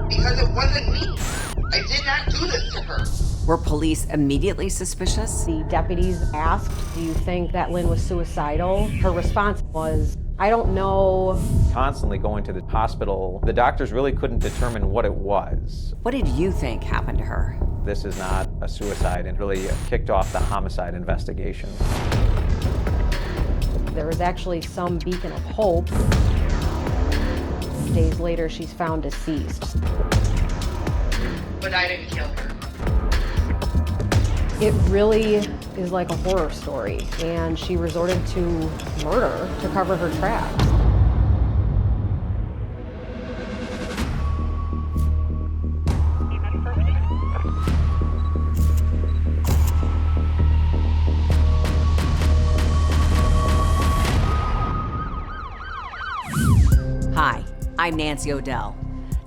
Because it wasn't me. I did not do this to her. Were police immediately suspicious? The deputies asked, do you think that Lynn was suicidal? Her response was, I don't know. Constantly going to the hospital, the doctors really couldn't determine what it was. What did you think happened to her? This is not a suicide, and really kicked off the homicide investigation. There was actually some beacon of hope. Days later, she's found deceased. But I didn't kill her. It really is like a horror story, and she resorted to murder to cover her tracks. Hi, I'm Nancy O'Dell.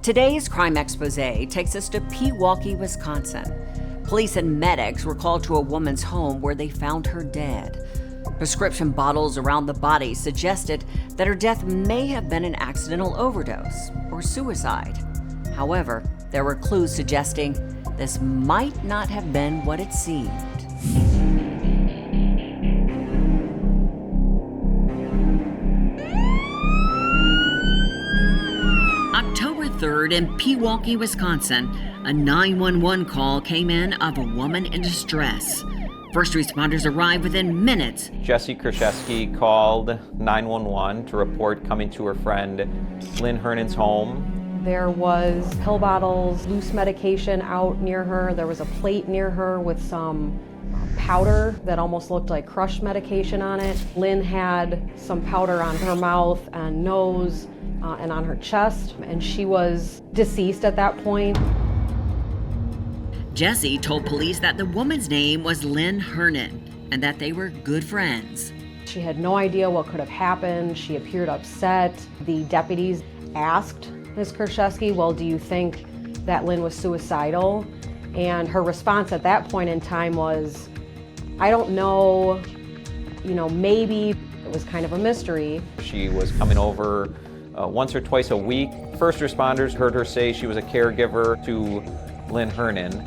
Today's Crime Exposé takes us to Pewaukee, Wisconsin. Police and medics were called to a woman's home where they found her dead. Prescription bottles around the body suggested that her death may have been an accidental overdose or suicide. However, there were clues suggesting this might not have been what it seemed. October 3rd in Pewaukee, Wisconsin, a 911 call came in of a woman in distress. First responders arrived within minutes. Jesse Krzyzewski called 911 to report coming to her friend Lynn Hernan's home. There was pill bottles, loose medication out near her. There was a plate near her with some powder that almost looked like crushed medication on it. Lynn had some powder on her mouth and nose and on her chest, and she was deceased at that point. Jesse told police that the woman's name was Lynn Hernan and that they were good friends. She had no idea what could have happened. She appeared upset. The deputies asked Ms. Krzyzewski, well, do you think that Lynn was suicidal? And her response at that point in time was, I don't know, maybe. It was kind of a mystery. She was coming over once or twice a week. First responders heard her say she was a caregiver to Lynn Hernan.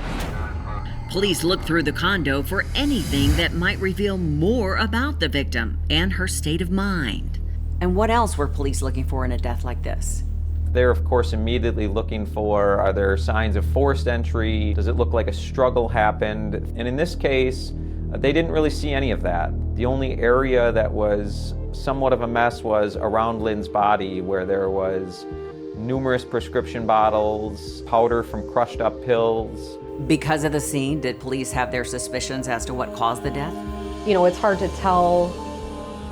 Police looked through the condo for anything that might reveal more about the victim and her state of mind. And what else were police looking for in a death like this? They're, of course, immediately looking for, are there signs of forced entry? Does it look like a struggle happened? And in this case, they didn't really see any of that. The only area that was somewhat of a mess was around Lynn's body, where there was numerous prescription bottles, powder from crushed up pills. Because of the scene, did police have their suspicions as to what caused the death? It's hard to tell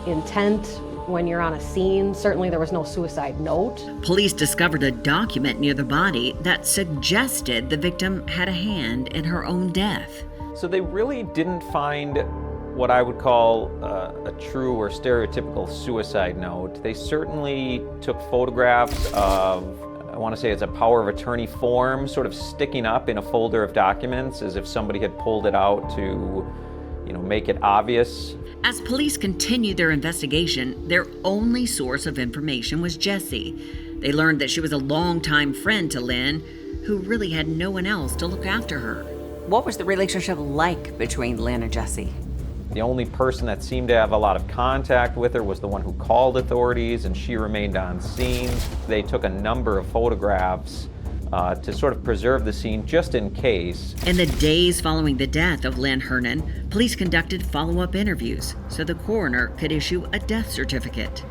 intent when you're on a scene. Certainly there was no suicide note. Police discovered a document near the body that suggested the victim had a hand in her own death. So they really didn't find what I would call a true or stereotypical suicide note. They certainly took photographs of, I want to say it's a power of attorney form, sort of sticking up in a folder of documents as if somebody had pulled it out to, make it obvious. As police continued their investigation, their only source of information was Jesse. They learned that she was a longtime friend to Lynn, who really had no one else to look after her. What was the relationship like between Lynn and Jesse? The only person that seemed to have a lot of contact with her was the one who called authorities, and she remained on scene. They took a number of photographs to sort of preserve the scene just in case. In the days following the death of Lynn Hernan, police conducted follow-up interviews so the coroner could issue a death certificate.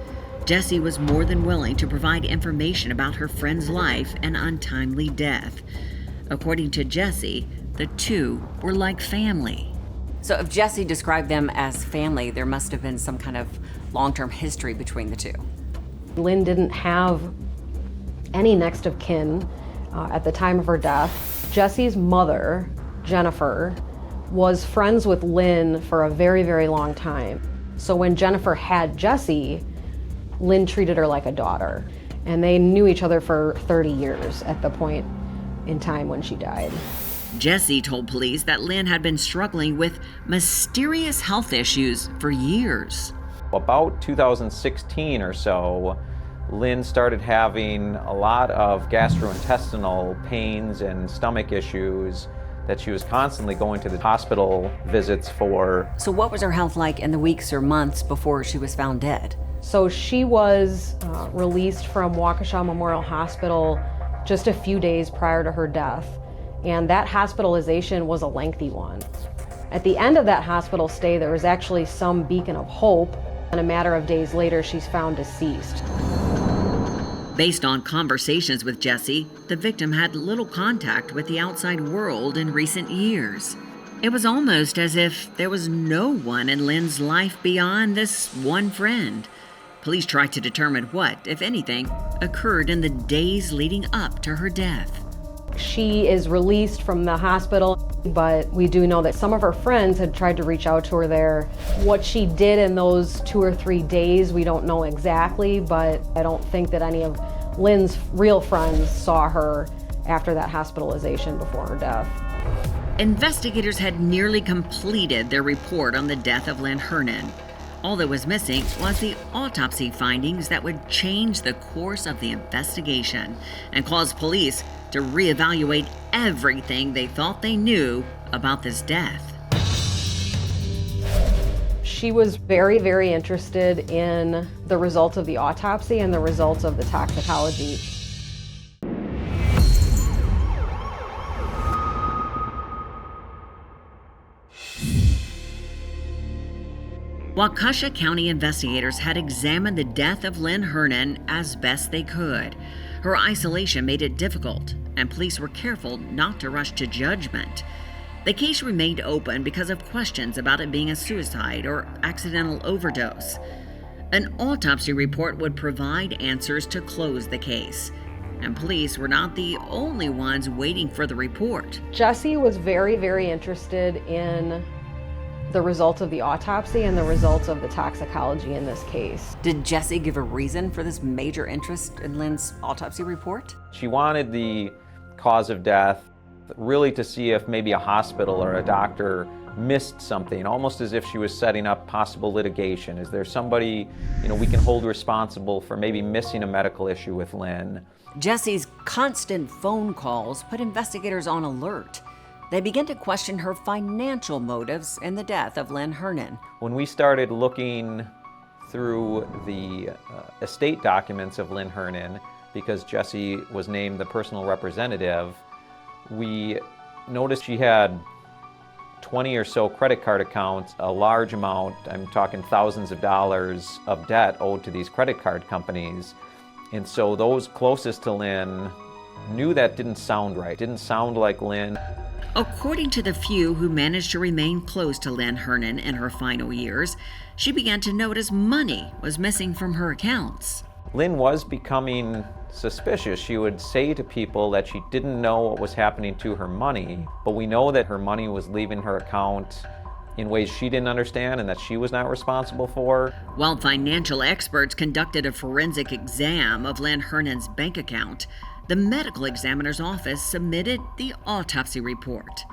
Jesse was more than willing to provide information about her friend's life and untimely death. According to Jesse, the two were like family. So if Jesse described them as family, there must have been some kind of long-term history between the two. Lynn didn't have any next of kin at the time of her death. Jesse's mother, Jennifer, was friends with Lynn for a very, very long time. So when Jennifer had Jesse, Lynn treated her like a daughter. And they knew each other for 30 years at the point in time when she died. Jesse told police that Lynn had been struggling with mysterious health issues for years. About 2016 or so, Lynn started having a lot of gastrointestinal pains and stomach issues that she was constantly going to the hospital visits for. So what was her health like in the weeks or months before she was found dead? So she was released from Waukesha Memorial Hospital just a few days prior to her death, and that hospitalization was a lengthy one. At the end of that hospital stay, there was actually some beacon of hope, and a matter of days later, she's found deceased. Based on conversations with Jessie, the victim had little contact with the outside world in recent years. It was almost as if there was no one in Lynn's life beyond this one friend. Police tried to determine what, if anything, occurred in the days leading up to her death. She is released from the hospital, but we do know that some of her friends had tried to reach out to her there. What she did in those 2 or 3 days, we don't know exactly, but I don't think that any of Lynn's real friends saw her after that hospitalization before her death. Investigators had nearly completed their report on the death of Lynn Hernan. All that was missing was the autopsy findings that would change the course of the investigation and cause police to reevaluate everything they thought they knew about this death. She was very, very interested in the results of the autopsy and the results of the toxicology. Waukesha County investigators had examined the death of Lynn Hernan as best they could. Her isolation made it difficult, and police were careful not to rush to judgment. The case remained open because of questions about it being a suicide or accidental overdose. An autopsy report would provide answers to close the case, and police were not the only ones waiting for the report. Jessie was very, very interested in the results of the autopsy and the results of the toxicology in this case. Did Jessie give a reason for this major interest in Lynn's autopsy report? She wanted the cause of death really to see if maybe a hospital or a doctor missed something, almost as if she was setting up possible litigation. Is there somebody, we can hold responsible for maybe missing a medical issue with Lynn? Jessie's constant phone calls put investigators on alert. They began to question her financial motives in the death of Lynn Hernan. When we started looking through the estate documents of Lynn Hernan, because Jessie was named the personal representative, we noticed she had 20 or so credit card accounts, a large amount, I'm talking thousands of dollars of debt owed to these credit card companies. And so those closest to Lynn knew that didn't sound right, didn't sound like Lynn. According to the few who managed to remain close to Lynn Hernan in her final years, she began to notice money was missing from her accounts. Lynn was becoming suspicious. She would say to people that she didn't know what was happening to her money, but we know that her money was leaving her account in ways she didn't understand and that she was not responsible for. While financial experts conducted a forensic exam of Lynn Hernan's bank account, the medical examiner's office submitted the autopsy report,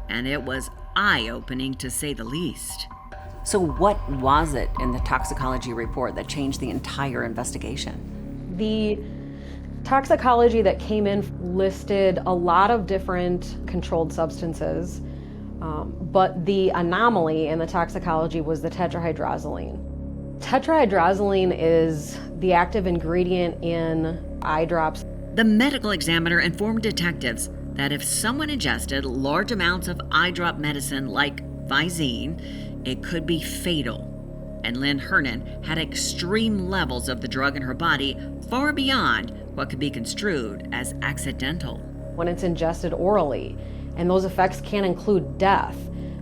and it was eye-opening to say the least. So what was it in the toxicology report that changed the entire investigation? The toxicology that came in listed a lot of different controlled substances, but the anomaly in the toxicology was the tetrahydrozoline. Tetrahydrozoline is the active ingredient in eye drops. The medical examiner informed detectives that if someone ingested large amounts of eye drop medicine like Visine, it could be fatal. And Lynn Hernan had extreme levels of the drug in her body far beyond what could be construed as accidental. When it's ingested orally, and those effects can include death,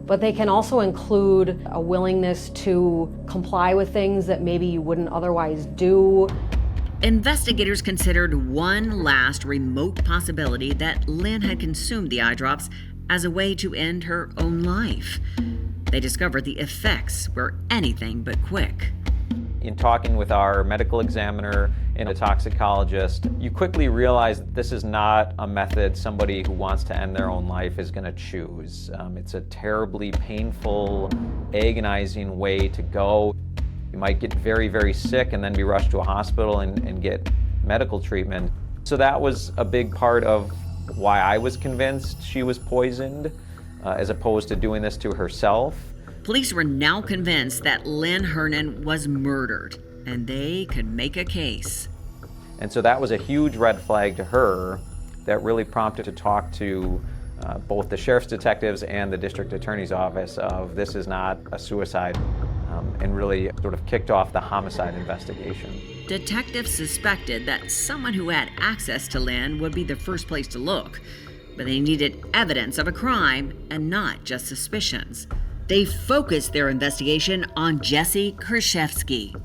but they can also include a willingness to comply with things that maybe you wouldn't otherwise do. Investigators considered one last remote possibility that Lynn had consumed the eye drops as a way to end her own life. They discovered the effects were anything but quick. In talking with our medical examiner and a toxicologist, you quickly realize that this is not a method somebody who wants to end their own life is going to choose. It's a terribly painful, agonizing way to go. You might get very, very sick and then be rushed to a hospital and get medical treatment. So that was a big part of why I was convinced she was poisoned, as opposed to doing this to herself. Police were now convinced that Lynn Hernan was murdered, and they could make a case. And so that was a huge red flag to her that really prompted to talk to both the sheriff's detectives and the district attorney's office of this is not a suicide, and really sort of kicked off the homicide investigation. Detectives suspected that someone who had access to Lynn would be the first place to look, but they needed evidence of a crime and not just suspicions. They focused their investigation on Jesse Krzyzewski.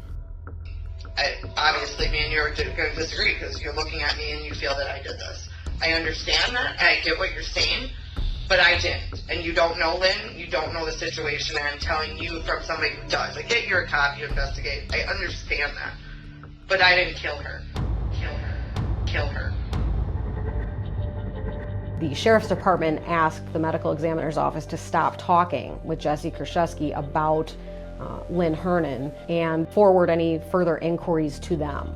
Obviously, me and you are going to disagree because you're looking at me and you feel that I did this. I understand that, and I get what you're saying, but I didn't. And you don't know Lynn, you don't know the situation, and I'm telling you from somebody who does. I get you're a cop, you investigate, I understand that. But I didn't kill her. Kill her. Kill her. The sheriff's department asked the medical examiner's office to stop talking with Jesse Krzyzewski about Lynn Hernan and forward any further inquiries to them.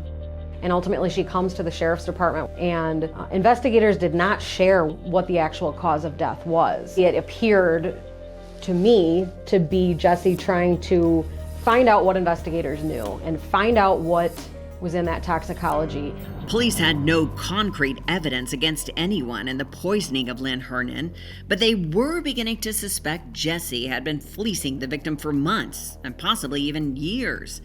And ultimately she comes to the sheriff's department, and investigators did not share what the actual cause of death was. It appeared to me to be Jesse trying to find out what investigators knew and find out what was in that toxicology. Police had no concrete evidence against anyone in the poisoning of Lynn Hernan, but they were beginning to suspect Jesse had been fleecing the victim for months and possibly even years.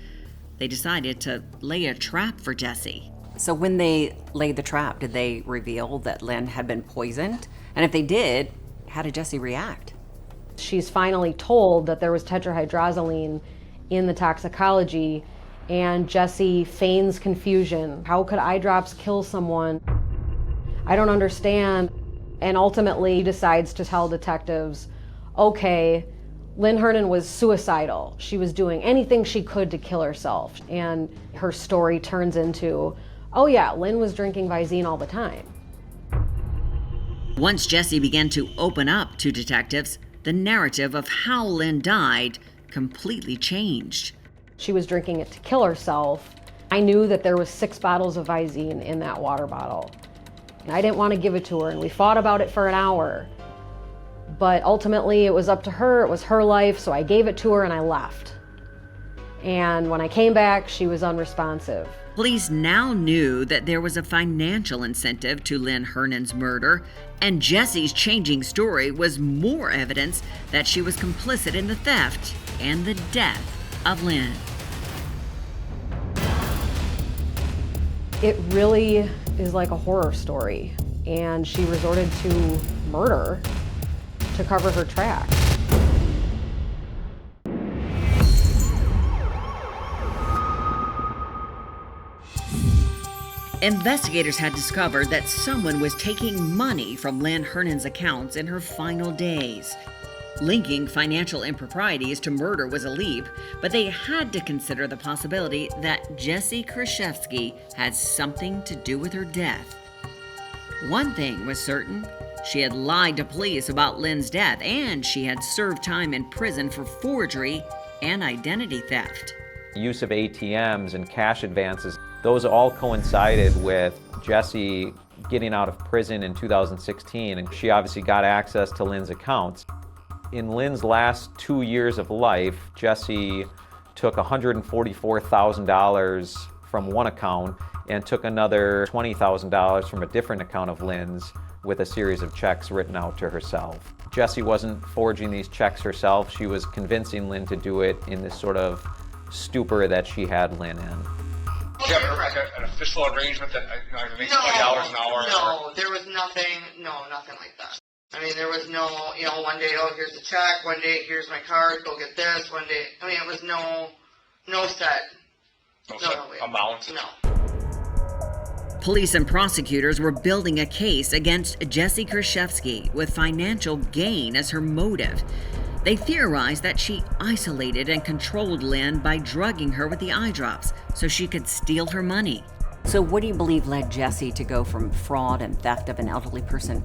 They decided to lay a trap for Jesse. So when they laid the trap, did they reveal that Lynn had been poisoned? And if they did, how did Jesse react? She's finally told that there was tetrahydrozoline in the toxicology, and Jesse feigns confusion. How could eye drops kill someone? I don't understand. And ultimately decides to tell detectives, okay, Lynn Hernan was suicidal. She was doing anything she could to kill herself. And her story turns into, oh yeah, Lynn was drinking Visine all the time. Once Jesse began to open up to detectives, the narrative of how Lynn died completely changed. She was drinking it to kill herself. I knew that there was 6 bottles of Visine in that water bottle. And I didn't want to give it to her, and we fought about it for an hour. But ultimately it was up to her, it was her life, so I gave it to her and I left. And when I came back, she was unresponsive. Police now knew that there was a financial incentive to Lynn Hernan's murder, and Jesse's changing story was more evidence that she was complicit in the theft and the death of Lynn. It really is like a horror story, and she resorted to murder to cover her tracks. Investigators had discovered that someone was taking money from Lynn Hernan's accounts in her final days. Linking financial improprieties to murder was a leap, but they had to consider the possibility that Jesse Krzyzewski had something to do with her death. One thing was certain: she had lied to police about Lynn's death, and she had served time in prison for forgery and identity theft. Use of ATMs and cash advances, those all coincided with Jesse getting out of prison in 2016, and she obviously got access to Lynn's accounts. In Lynn's last 2 years of life, Jesse took $144,000 from one account and took another $20,000 from a different account of Lynn's with a series of checks written out to herself. Jesse wasn't forging these checks herself. She was convincing Lynn to do it in this sort of stupor that she had Lynn in. Do you have an official arrangement that I can make $20 an hour? No, there was nothing like that. I mean, there was no, one day, oh, here's a check, one day, here's my card, go get this, one day, it was no set. No set amount? No. Police and prosecutors were building a case against Jesse Krzyzewski with financial gain as her motive. They theorized that she isolated and controlled Lynn by drugging her with the eye drops so she could steal her money. So what do you believe led Jesse to go from fraud and theft of an elderly person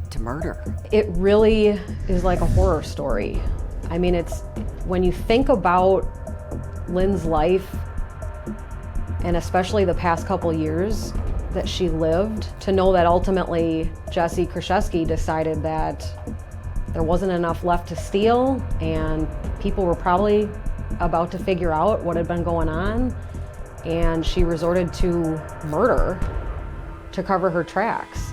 to murder? It really is like a horror story. I mean, it's when you think about Lynn's life, and especially the past couple years that she lived, to know that ultimately Jesse Krzyzewski decided that there wasn't enough left to steal and people were probably about to figure out what had been going on, and she resorted to murder to cover her tracks.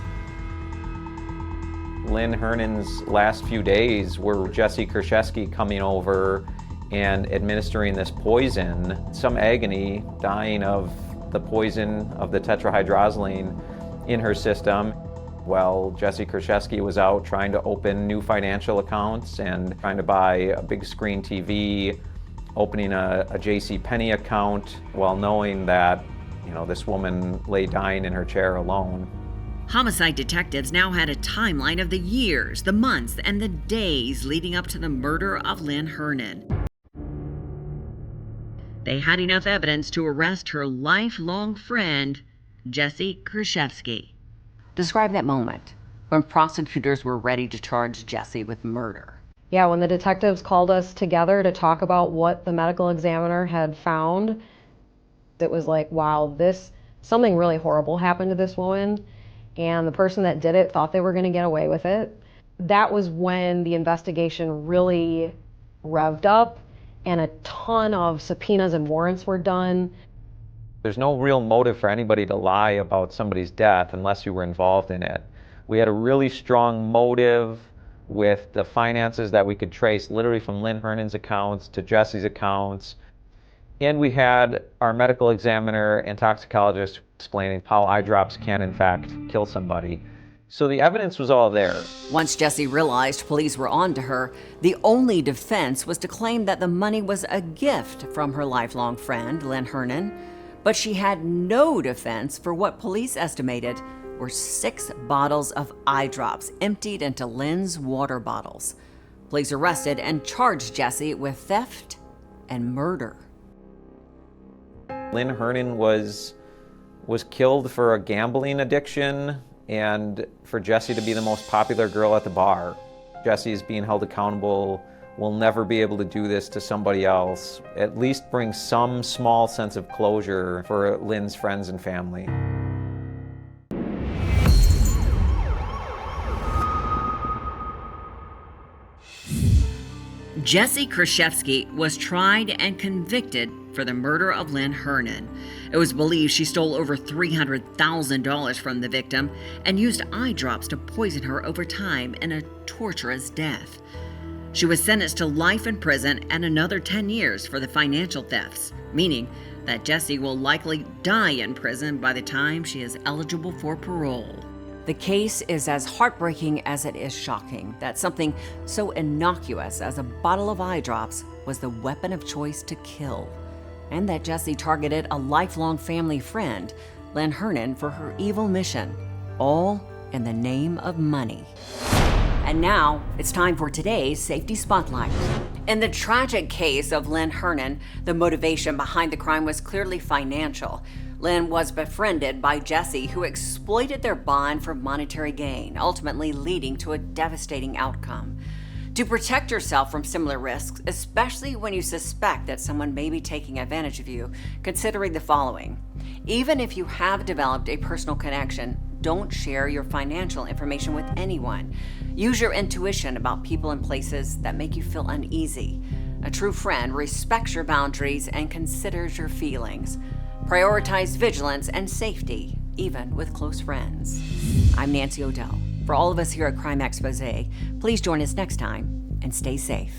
Lynn Hernan's last few days were Jesse Krzyzewski coming over and administering this poison, some agony, dying of the poison of the tetrahydrozoline in her system. While Jesse Krzyzewski was out trying to open new financial accounts and trying to buy a big screen TV, opening a JCPenney account, while knowing that, this woman lay dying in her chair alone. Homicide detectives now had a timeline of the years, the months, and the days leading up to the murder of Lynn Hernan. They had enough evidence to arrest her lifelong friend, Jesse Krzyzewski. Describe that moment when prosecutors were ready to charge Jesse with murder. Yeah, when the detectives called us together to talk about what the medical examiner had found, it was like, wow, something really horrible happened to this woman, and the person that did it thought they were going to get away with it. That was when the investigation really revved up, and a ton of subpoenas and warrants were done. There's no real motive for anybody to lie about somebody's death unless you were involved in it. We had a really strong motive with the finances that we could trace literally from Lynn Hernan's accounts to Jesse's accounts. And we had our medical examiner and toxicologist explaining how eye drops can in fact kill somebody. So the evidence was all there. Once Jesse realized police were on to her, the only defense was to claim that the money was a gift from her lifelong friend, Lynn Hernan. But she had no defense for what police estimated were 6 bottles of eye drops emptied into Lynn's water bottles. Police arrested and charged Jesse with theft and murder. Lynn Hernan was killed for a gambling addiction and for Jesse to be the most popular girl at the bar. Jesse is being held accountable, will never be able to do this to somebody else. At least bring some small sense of closure for Lynn's friends and family. Jesse Krzyzewski was tried and convicted for the murder of Lynn Hernan. It was believed she stole over $300,000 from the victim and used eye drops to poison her over time in a torturous death. She was sentenced to life in prison and another 10 years for the financial thefts, meaning that Jesse will likely die in prison by the time she is eligible for parole. The case is as heartbreaking as it is shocking that something so innocuous as a bottle of eye drops was the weapon of choice to kill, and that Jesse targeted a lifelong family friend, Lynn Hernan, for her evil mission, all in the name of money. And now it's time for today's Safety Spotlight. In the tragic case of Lynn Hernan, the motivation behind the crime was clearly financial. Lynn was befriended by Jesse, who exploited their bond for monetary gain, ultimately leading to a devastating outcome. To protect yourself from similar risks, especially when you suspect that someone may be taking advantage of you, consider the following. Even if you have developed a personal connection, don't share your financial information with anyone. Use your intuition about people and places that make you feel uneasy. A true friend respects your boundaries and considers your feelings. Prioritize vigilance and safety, even with close friends. I'm Nancy O'Dell. For all of us here at Crime Exposé, please join us next time and stay safe.